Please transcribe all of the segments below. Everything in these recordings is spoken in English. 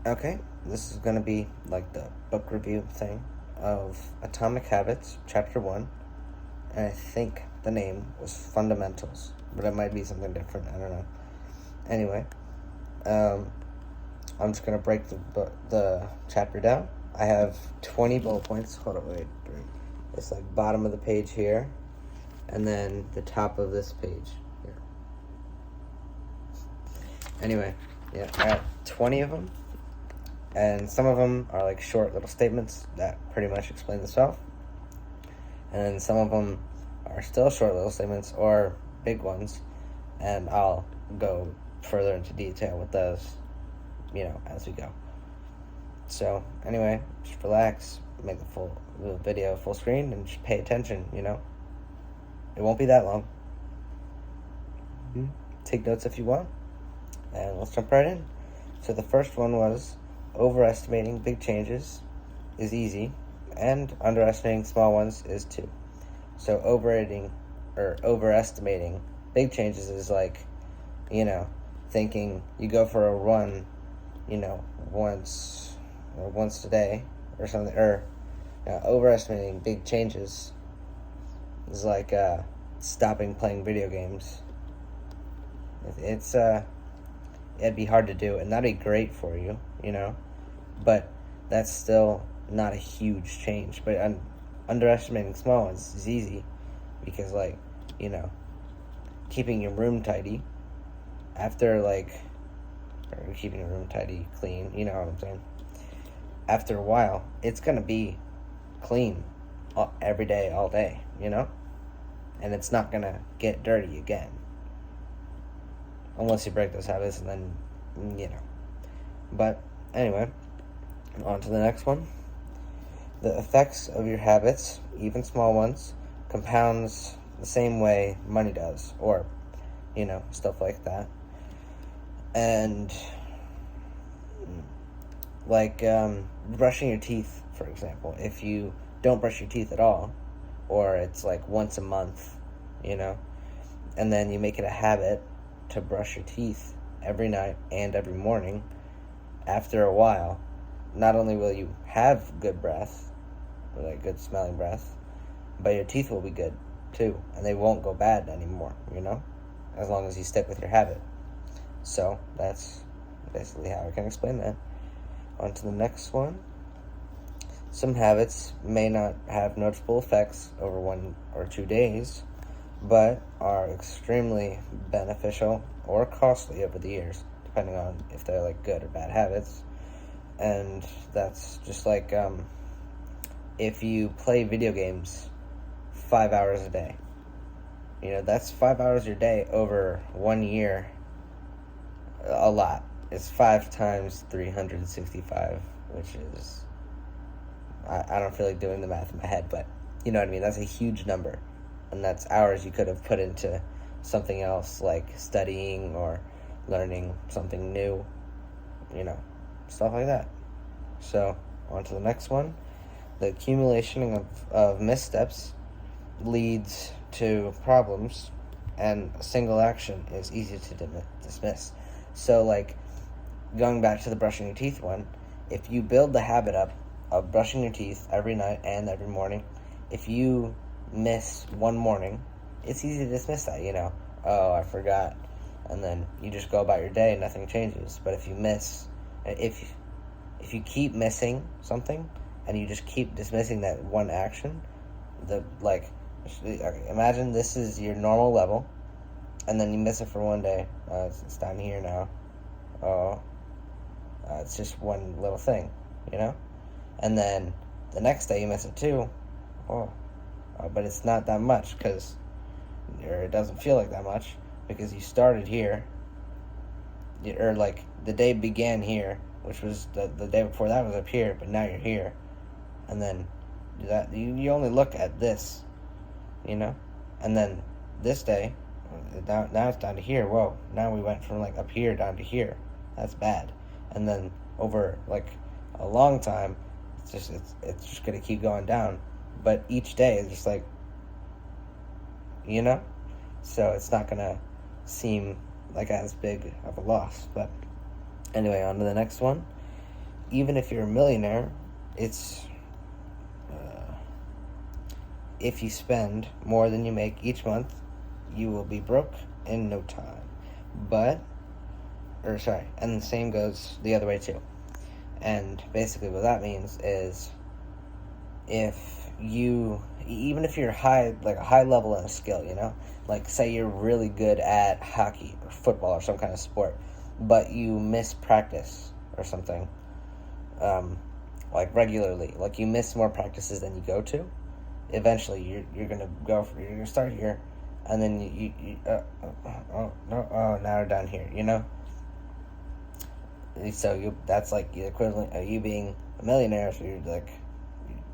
Okay, this is going to be like the book review thing of Atomic Habits, Chapter 1. And I think the name was Fundamentals, but it might be something different. I don't know. Anyway, um, I'm just going to break the chapter down. I have 20 bullet points. Hold on, wait. It's like bottom of the page here, and then the top of this page here. Anyway, yeah, I got 20 of them. And some of them are like short little statements that pretty much explain themselves. And then some of them are still short little statements or big ones. And I'll go further into detail with those, as we go. So, anyway, just relax, make the video full screen, and just pay attention, It won't be that long. Take notes if you want. And let's jump right in. So the first one was, overestimating big changes is easy, and underestimating small ones is too. So overestimating big changes is like, thinking you go for a run, once a day or something, or overestimating big changes is like stopping playing video games. It'd be hard to do, and that'd be great for you, but that's still not a huge change. But underestimating small ones is easy because, keeping your room tidy or keeping your room tidy, clean, you know what I'm saying? After a while, it's going to be clean every day, all day, and it's not going to get dirty again. Unless you break those habits, and then, But, anyway, on to the next one. The effects of your habits, even small ones, compounds the same way money does, or, stuff like that. And, brushing your teeth, for example. If you don't brush your teeth at all, or it's like once a month, and then you make it a habit to brush your teeth every night and every morning, after a while, not only will you have good breath, or like good smelling breath, but your teeth will be good too, and they won't go bad anymore, as long as you stick with your habit. So that's basically how I can explain that. On to the next one. Some habits may not have noticeable effects over 1 or 2 days, but are extremely beneficial or costly over the years, depending on if they're like good or bad habits. And that's just like if you play video games 5 hours a day, that's 5 hours a your day over 1 year. A lot. It's 5 times 365, which is, I don't feel like doing the math in my head, but you know what I mean. That's a huge number. And that's hours you could have put into something else, like studying or learning something new, stuff like that. So, on to the next one. The accumulation of missteps leads to problems, and a single action is easy to dismiss. So, going back to the brushing your teeth one, if you build the habit up of brushing your teeth every night and every morning, if you miss one morning, it's easy to dismiss that, oh, I forgot, and then you just go about your day and nothing changes. But if you keep missing something and you just keep dismissing that one action, imagine this is your normal level, and then you miss it for 1 day. It's down here now. It's just one little thing, and then the next day you miss it too. But it's not that much, or it doesn't feel like that much, because you started here, or the day began here, which was the day before that was up here, but now you're here, and then that you only look at this, and then this day, now it's down to here. Whoa, now we went from up here down to here. That's bad. And then over a long time, it's just gonna keep going down. But each day is just so it's not gonna seem like as big of a loss. But anyway, on to the next one. even if you're a millionaire, it's if you spend more than you make each month, you will be broke in no time. And the same goes the other way too. And basically what that means is even if you're a high level in a skill, like say you're really good at hockey or football or some kind of sport, but you miss practice or something, like regularly, like you miss more practices than you go to, eventually you're gonna start here, and then now we're done here, So that's like the equivalent of you being a millionaire. So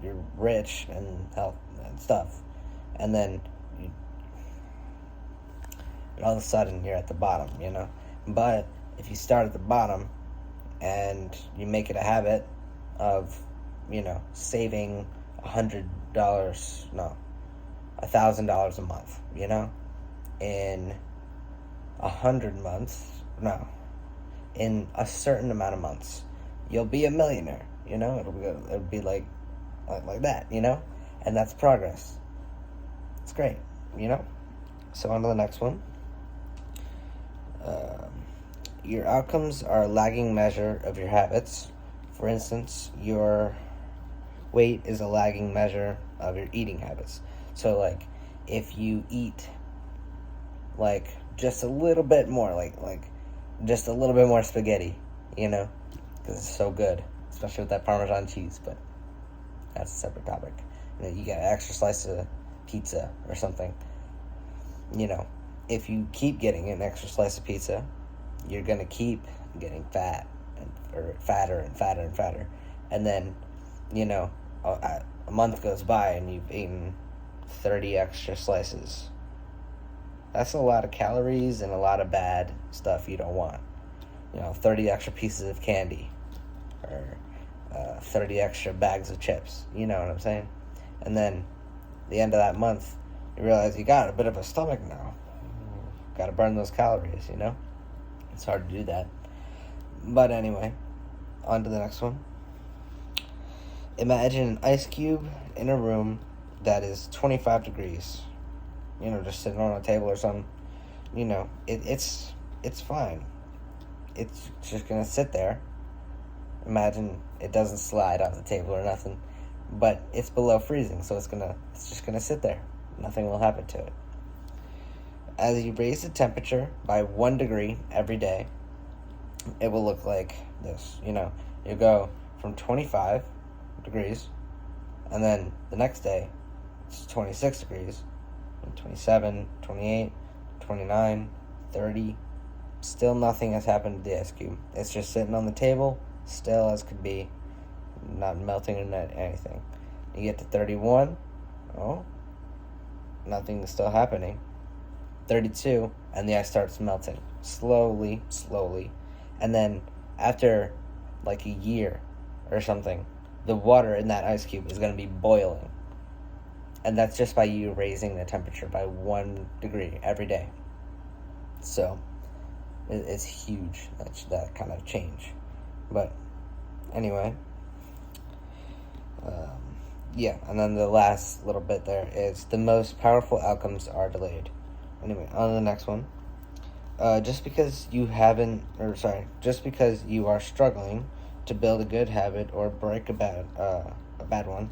you're rich and health and stuff, and then all of a sudden you're at the bottom, But if you start at the bottom and you make it a habit of, saving $100, no, $1,000 a month, in 100 months, no, in a certain amount of months, you'll be a millionaire. It'll be like that. And that's progress. It's great. So on to the next one. Your outcomes are a lagging measure of your habits. For instance, your weight is a lagging measure of your eating habits. So like if you eat like just a little bit more, like just a little bit more spaghetti, because it's so good, especially with that Parmesan cheese, but that's a separate topic. You get an extra slice of pizza or something. If you keep getting an extra slice of pizza, you're going to keep getting fat, or fatter and fatter and fatter. And then, a month goes by and you've eaten 30 extra slices. That's a lot of calories and a lot of bad stuff you don't want. 30 extra pieces of candy, or 30 extra bags of chips. You know what I'm saying? And then, the end of that month, you realize you got a bit of a stomach now. Got to burn those calories, It's hard to do that. But anyway, on to the next one. Imagine an ice cube in a room that is 25 degrees. Just sitting on a table or something. It's fine. It's just going to sit there. Imagine it doesn't slide off the table or nothing. But it's below freezing, so it's just going to sit there. Nothing will happen to it. As you raise the temperature by 1 degree every day, it will look like this. You go from 25 degrees, and then the next day, it's 26 degrees, 27, 28, 29, 30. Still nothing has happened to the ice cube. It's just sitting on the table, still as could be, not melting or not anything. You get to 31, nothing is still happening. 32, and the ice starts melting slowly, and then after like a year or something, the water in that ice cube is going to be boiling, and that's just by you raising the temperature by 1 degree every day. So it's huge, that kind of change. But anyway, and then the last little bit there is the most powerful outcomes are delayed. Anyway, on to the next one. Just because you are struggling to build a good habit or break a bad one,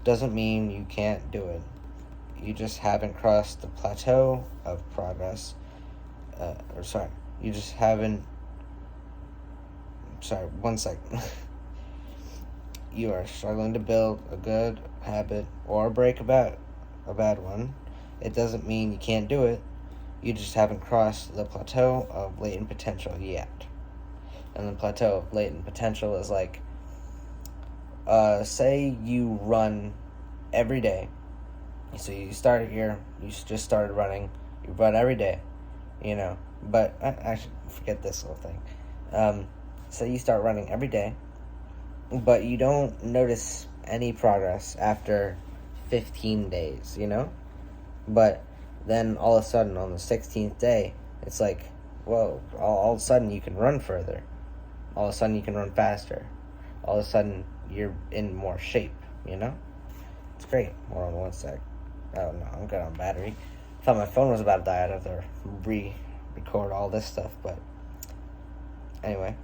doesn't mean you can't do it. You just haven't crossed the plateau of progress. You just haven't. One second. You are struggling to build a good habit or break a bad one. It doesn't mean you can't do it. You just haven't crossed the plateau of latent potential yet. And the plateau of latent potential is like, say you run every day. So you started here, you just started running, you run every day, but I should forget this little thing. Say you start running every day, but you don't notice any progress after 15 days, But then all of a sudden on the 16th day, it's all of a sudden you can run further. All of a sudden you can run faster. all of a sudden you're in more shape, It's great. Hold on one sec. Oh no, I'm good on battery. I thought my phone was about to die. I'd have to record all this stuff, but anyway.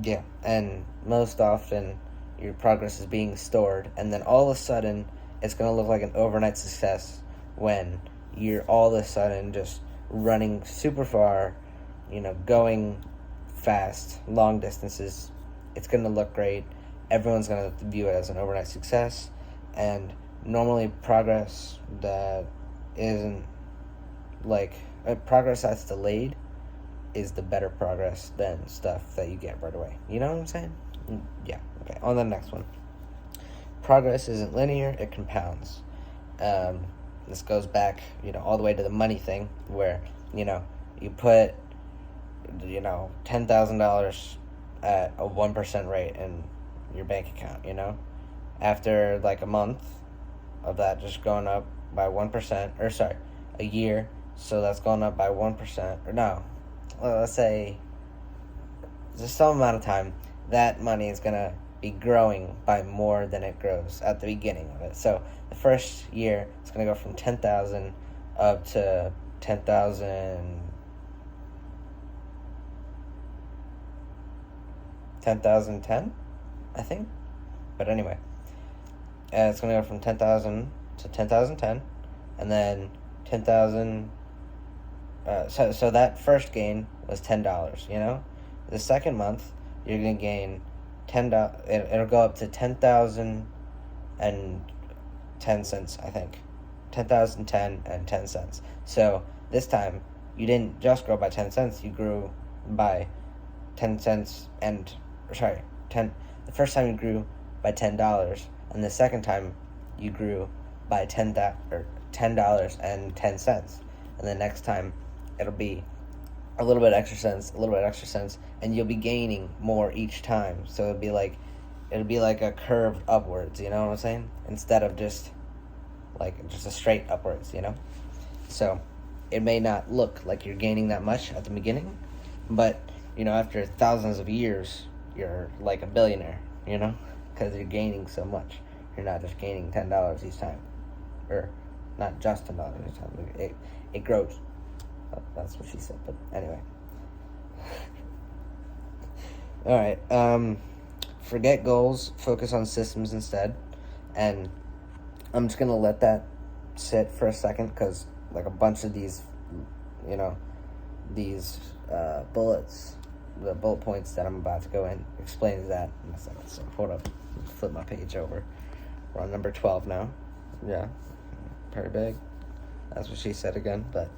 Yeah, and most often your progress is being stored, and then all of a sudden it's going to look like an overnight success when you're all of a sudden just running super far, going fast, long distances. It's going to look great. Everyone's going to view it as an overnight success, and normally progress that isn't progress that's delayed is the better progress than stuff that you get right away. You know what I'm saying? Yeah. Okay. On the next one. Progress isn't linear, it compounds. This goes back, all the way to the money thing where, you put, $10,000 at a 1% rate in your bank account, After a month of that just going up by 1%, a year, so that's going up by 1%, let's say just some amount of time, that money is going to be growing by more than it grows at the beginning of it. So the first year, it's going to go from 10,000 up to 10,010, I think. But anyway, it's going to go from 10,000 to 10,010, and then 10,000. So that first gain was $10. The second month you're gonna gain $10. It'll go up to 10,010 cents, I think. 10,010 and 10 cents. So this time you didn't just grow by 10 cents. You grew by 10 cents and The first time you grew by $10, and the second time you grew by $10.10, and the next time it'll be a little bit extra cents, and you'll be gaining more each time. So it'll be like a curve upwards, you know what I'm saying? Instead of just a straight upwards, So it may not look like you're gaining that much at the beginning, but after thousands of years, you're like a billionaire, because you're gaining so much. You're not just gaining $10 each time, or not just $10 each time. It grows. That's what she said, but anyway. Alright, forget goals, focus on systems instead, and I'm just going to let that sit for a second, because a bunch of these, bullets, the bullet points that I'm about to go in, explains that in a second. So hold up, flip my page over. We're on number 12 now. Yeah, pretty big. That's what she said again, but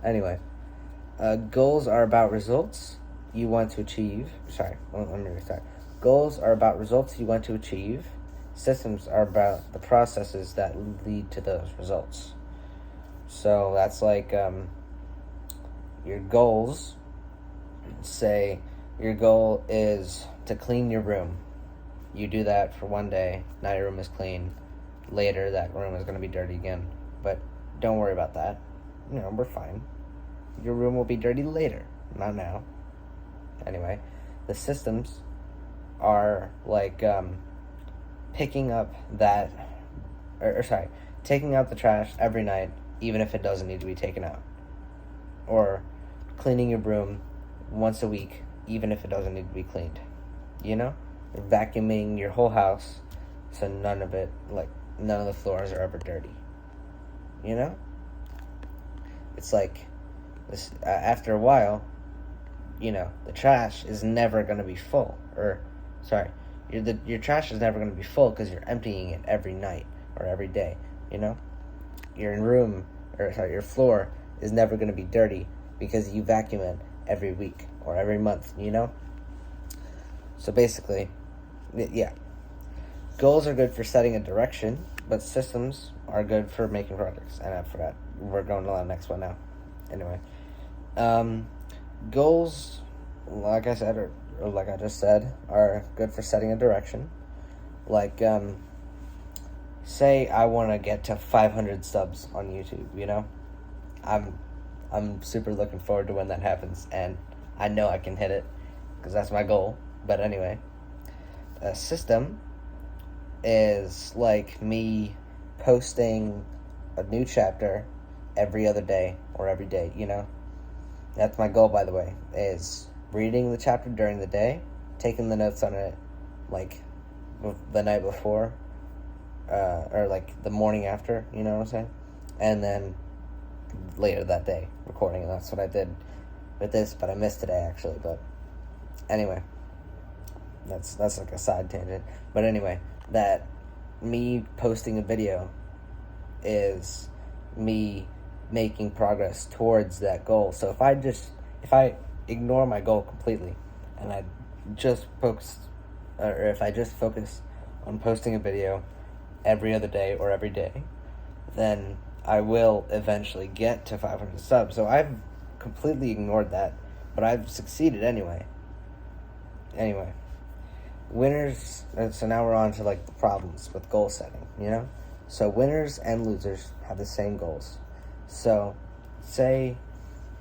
anyway, goals are about results you want to achieve. Let me restart. Goals are about results you want to achieve. Systems are about the processes that lead to those results. So that's your goals. Say your goal is to clean your room. You do that for one day. Now your room is clean. Later, that room is going to be dirty again. But don't worry about that. We're fine. Your room will be dirty later, not now. Anyway, the systems are picking up taking out the trash every night, even if it doesn't need to be taken out. Or cleaning your room once a week, even if it doesn't need to be cleaned. You're vacuuming your whole house, so none of the floors are ever dirty. It's this, after a while, the trash is never going to be full. Your trash is never going to be full because you're emptying it every night or every day, Your floor is never going to be dirty because you vacuum it every week or every month, So basically, yeah. Goals are good for setting a direction, but systems are good for making progress. And I forgot. We're going to the next one now. Anyway. Goals, like I said, or like I just said, are good for setting a direction. Say I want to get to 500 subs on YouTube, I'm super looking forward to when that happens, and I know I can hit it because that's my goal. But anyway, a system is like me posting a new chapter every other day or every day, you know? That's my goal, by the way, is reading the chapter during the day, taking the notes on it, like, the night before, or, like, the morning after, you know what I'm saying? And then later that day, recording, and that's what I did with this, but I missed today, actually, but anyway, that's like a side tangent, but anyway, that me posting a video is me making progress towards that goal. So if I ignore my goal completely and I just focus, or if I just focus on posting a video every other day or every day, then I will eventually get to 500 subs. So I've completely ignored that, but I've succeeded anyway. Anyway, winners, so now we're on to like the problems with goal setting, you know? So winners and losers have the same goals. So say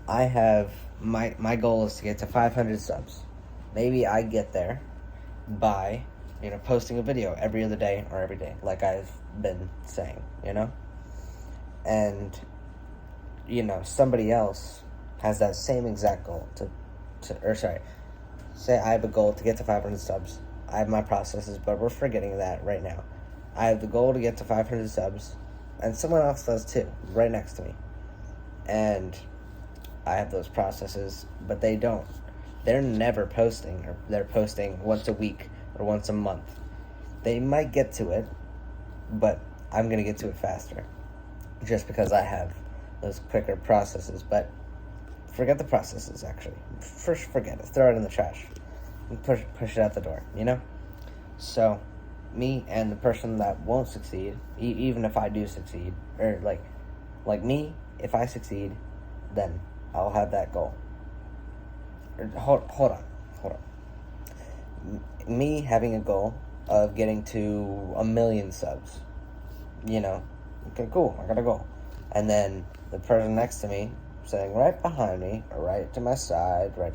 I have, my goal is to get to 500 subs. Maybe I get there by, you know, posting a video every other day or every day, like I've been saying, you know? And, you know, somebody else has that same exact goal say I have a goal to get to 500 subs. I have my processes, but we're forgetting that right now. I have the goal to get to 500 subs, and someone else does too, right next to me. And I have those processes, but they don't. They're never posting, or they're posting once a week or once a month. They might get to it, but I'm going to get to it faster, just because I have those quicker processes. But forget the processes, actually. First, forget it. Throw it in the trash. And push it out the door, you know? So, me and the person that won't succeed, even if I do succeed, or like me, if I succeed, then I'll have that goal. Hold on. Me having a goal of getting to 1 million subs, you know, okay, cool, I got a goal. And then the person next to me saying right behind me, or right to my side, right